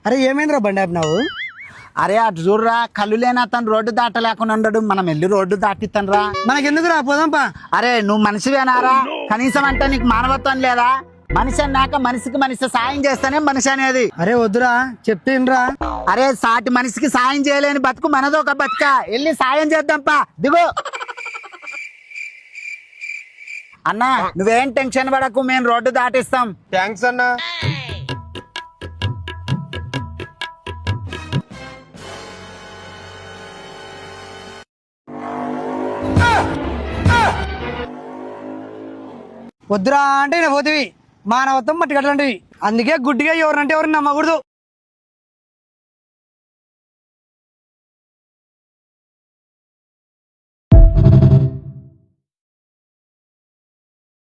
అరే ఏమైందిరా బండి ఆపినావు? అరే అటు చూడరా, కళ్ళు లేని అతను రోడ్డు దాటలేకుండా ఉండడు. మనం వెళ్ళి రోడ్డు దాటిస్తాను రా. మనకెందుకురా, పోదాంపా. అరే నువ్వు మనిషివేనారా? కనీసం అంటే నీకు మానవత్వం లేదా? మనిషి అన్నాక మనిషికి మనిషి సాయం చేస్తేనే మనిషి అనేది. అరే వద్దురా, చెప్తేనరా. అరే సాటి మనిషికి సాయం చేయలేని బతుకు మనదో ఒక బతుక. వెళ్ళి సాయం చేద్దాంపా, దిగు. అన్నా నువ్వేం టెన్షన్ పడకు, మేము రోడ్డు దాటిస్తాం. థ్యాంక్స్ అన్నా. వద్దురా అంటే పోతివి. మానవత్వం మట్టి కట్టంటివి. అందుకే గుడ్డిగా ఎవరంటే ఎవరిని నమ్మకూడదు.